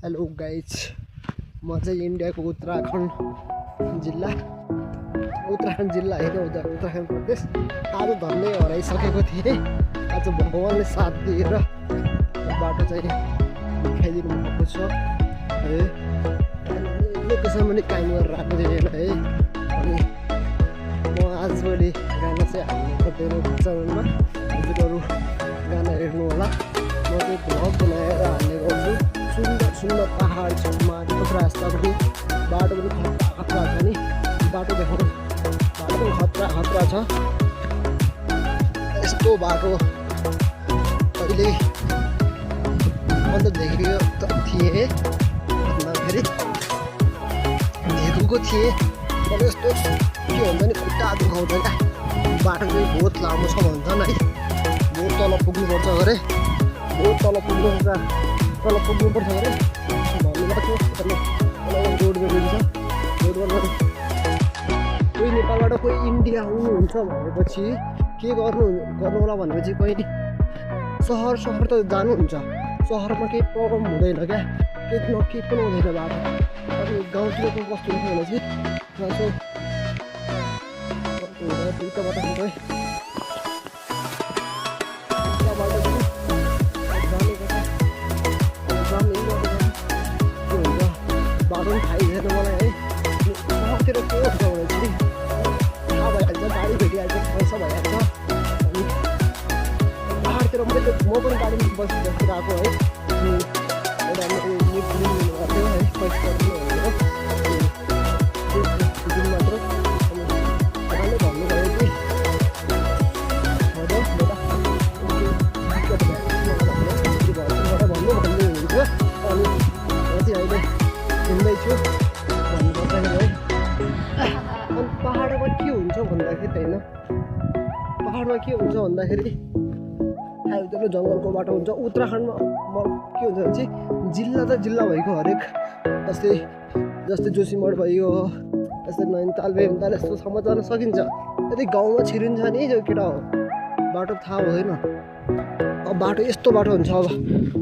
Hello guys, म चाहिँ इन्डियाको उत्तराखण्ड जिल्ला होइन, उत्तराखण्ड प्रदेश। आज धन्दै हराइसकेको थिएँ। आज भगवान्ले साथ दिएर बाटो चाहिँ देखाइदिनु भएको छ है। लोकेसन पनि काम गरेर आएको थिएन है। अनि म आजभोलि गाना चाहिँ हाल्नु पर्दैन च्यानलमा, हजुरहरू गाना हेर्नु होला। म चाहिँ भ्लग बनाएर हाल्ने गर्छु। सुन्दर सुन्दर पहाड छेउमा रास्ता पनि, बाटो पनि खतरा छ नि। बाटो देखाउनु, बाटो पनि खतरा छ। यस्तो बाटो अहिले देखेको थिएँ भन्दाखेरि हेरेको थिएँ। तर यस्तो के हुन्छ नि, खुट्टा दुखाउँछ क्या। बाटो चाहिँ बहुत लामो छ भन्छन् है। बहुत तल पुग्नुपर्छ अरे, बहुत तल पुग्नुपर्छ अरे भन्नुभएको थियो। रोड गरिन्छ, रोडबाट कोही नेपालबाट कोही इन्डिया आउनुहुन्छ भनेपछि के गर्नु होला भनेपछि कोही सहर त जानुहुन्छ। सहरमा केही प्रब्लम हुँदैन क्या, केही पनि हुँदैन बाटो। अनि गाउँतिरको कस्तो हुन्छ भनेपछि बाटो पनि थाहै छैन मलाई है। सहरतिर के हुन्छ भनेपछि थाहा भइहाल्छ, गाडी भेटिहाल्छ, पैसा भइहाल्छ। अनि पाहाडतिर म पनि गाडीमा बसिरहेको है। अनि एउटा फिल्म लिनुभएको थियो है, पैसा मात्र। अनि उहाँले भन्नुभयो कि भन्दै हुनुहुन्छ। अनि म चाहिँ अहिले हिँड्दैछु भन्नुपर्दाखेरि है। अनि पाहाडमा के हुन्छ भन्दाखेरि होइन, पाहाडमा के हुन्छ भन्दाखेरि आइदिनु जङ्गलको बाटो हुन्छ। उत्तराखण्डमा के हुन्छ भने चाहिँ जिल्ला त जिल्ला भएको हरेक, जस्तै जोशीमठ भयो, यस्तै नैनीताल बेनीताल यस्तोसम्म जान सकिन्छ। यदि गाउँमा छिरिन्छ नि जो केटा हो, बाटो थाहा हुँदैन। अब बाटो यस्तो बाटो हुन्छ, अब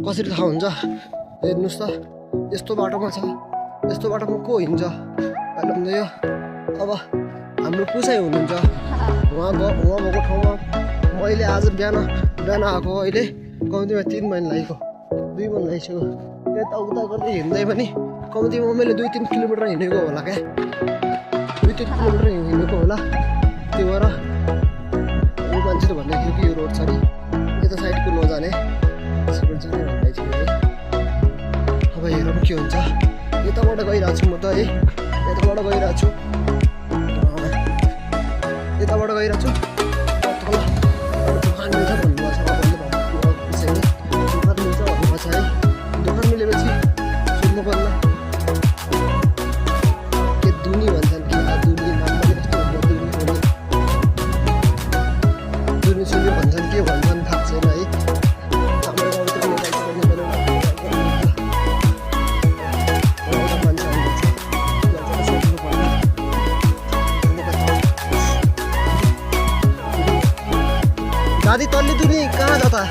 कसरी थाहा हुन्छ हेर्नुहोस् त। यस्तो बाटोमा छ, यस्तो बाटोमा को हिँड्छ भन्दा यो अब हाम्रो पुसाइ हुनुहुन्छ उहाँ भएको ठाउँमा। मैले आज बिहान आएको, अहिले कम्तीमा 3 महिना लागेको, 2 महिना लागिसक्यो। यताउता गर्दै हिँड्दै पनि कम्तीमा मैले 2-3 किलोमिटर हिँडेको होला क्या, 2-3 किलोमिटर हिँडेको होला। त्यो भएर ऊ मान्छेले भन्दै थियो कि यो रोड छ नि यता साइडको नजाने, भन्दै थियो है। अब हेरौँ के हुन्छ। यताबाट गइरहेको छु म त है, यताबाट गइरहेको छु। तल दोकान मिल्छ भन्नुभएको छ, दोकान मिल्छ भन्नुभएको छ है। दोकान मिलेपछि सुन्नु पर्ला के दुनी भन्छन् कि दुनी नाम पनि कस्तो हुन्छ, दुनी सुन्यो भन्छन् के भन्छन् थाहा छैन है। हाम्रो गाउँतिर दादी तल्ली दुनी कहाँ जाता?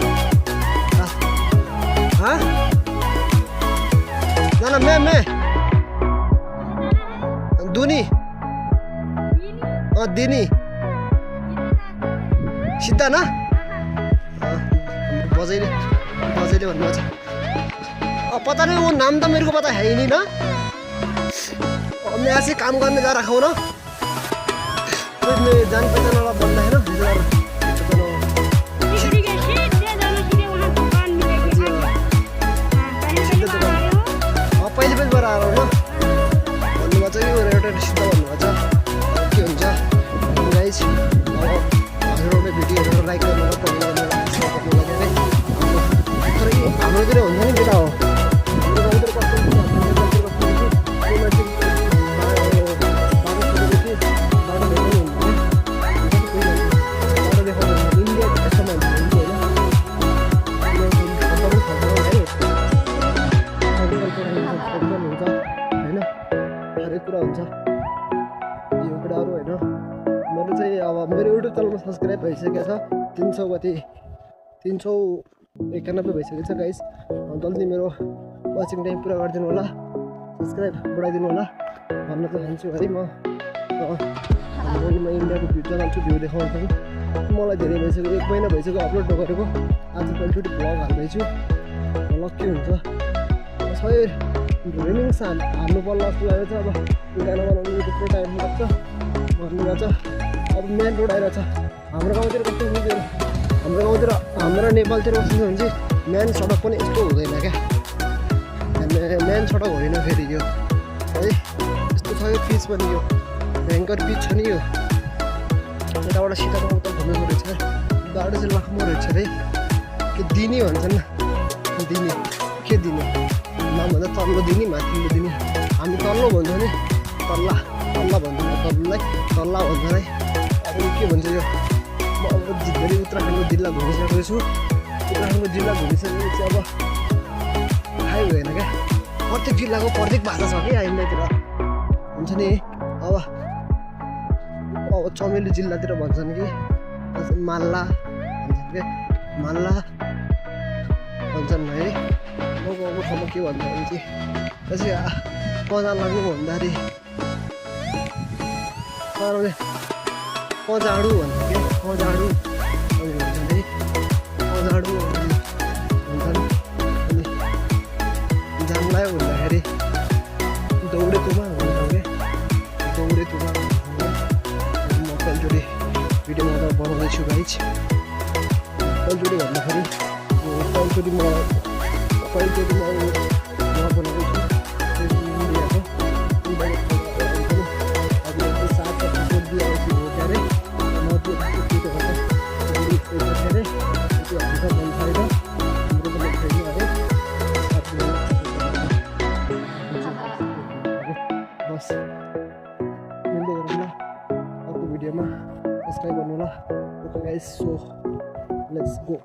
हाँ ना मैं दुनी दिनी सिद्धा ना बजैले भन्नु छ। पता नहीं वो नाम तो मेरे को पता है ही नहीं ना। मैं ऐसे काम करने जा रखा हूँ ना, कुछ मैं जान पहचान वाला बंदा है ना। पहिले पनि आएर हो भन्नुभएको छ कि एउटा सिद्ध भन्नुभएको छ। के हुन्छ गाइज, अब हजुरहरूले भिडियो हेरेर लाइक गर्नु र कमेन्ट गर्नु है। तर हाम्रोतिर हुन्छ नि केटा हो, हाम्रो गाउँतिर कस्तो कुरा हुन्छ यो कुराहरू होइन। मेरो चाहिँ अब मेरो युट्युब च्यानलमा सब्सक्राइब भइसकेको छ 300 कति 391 भइसकेको छ गाइस। जल्दी मेरो वाचिङ टाइम पुरा गरिदिनु होला, सब्सक्राइब बढाइदिनु होला भन्न चाहन्छु है। म इन्डियाको भ्यू चलाउँछु, भ्यू देखाउँछु। मलाई धेरै भइसक्यो, 1 महिना भइसक्यो अपलोड नगरेको। आज पहिलोचोटि भ्लग हाल्दैछु, भ्लग के हुन्छ सबै रेनिङ हाल्नु पर्ला जस्तो लागेको छ। अब गाना बनाउनु त्यत्रो टाइम लाग्छ भन्नुभएको छ। अब मेन रोड आइरहेछ हाम्रो गाउँतिर। कस्तो हुन्छ हाम्रो गाउँतिर, हाम्रो नेपालतिर कस्तो छ भने चाहिँ मेन सडक पनि यस्तो हुँदैन क्या, मेन सडक होइन फेरि यो है। यस्तो छ यो पिच पनि, यो भयङ्कर पिच छ नि यो। यताबाट सिधा उता घुमेको रहेछ, बाटो चाहिँ लाखमा रहेछ है। के दिने भन्छन्, दिने के दिने नभन्दा तल्लो दिने माथिल्लो दिने। हामी तल्लो भन्छ नि, तल्ला तल्ला भन्छ, तल्लोलाई तल्ला भन्छ है। अब के भन्छ यो, म अब धेरै उत्तराखण्डको जिल्ला घुमिसकेको छु। उत्तराखण्डको जिल्ला घुमिसकेपछि अब थाहै भएन क्या, प्रत्येक जिल्लाको प्रत्येक भाषा छ कि हामीतिर हुन्छ नि। अब चमेली जिल्लातिर भन्छन् कि माल्ला भन्छन् क्या, माल्ला भन्छन् है। म गाउँको ठाउँमा के भन्छ भने चाहिँ त्यसै कजा लाग्नु भन्दाखेरि कजाडु भन्छ क्या, कजाडु अनि भन्छन् है, कजाडु भन्छन्। अनि जान्लायो भन्दाखेरि दौडे तुमा भन्छन् क्या, दौडे तुमा भन्छन्। म पहिलोचोटि भिडियोमा त बनाउँदैछु गाइज। पहिलोचोटि भन्दाखेरि पहिलोचोटि म बनाउँदैछु इन्डियाको। अब सात एपिसोड दिइआएको हो क्या अरे, म त्यो केटो गर्दा अरे त्यो हुन्छ मन छैन, हाम्रो पनि छैन है। बस मिल्दै गरौँला अर्को भिडियोमा, सब्सक्राइब गर्नु होला। Okay guys, so let's go.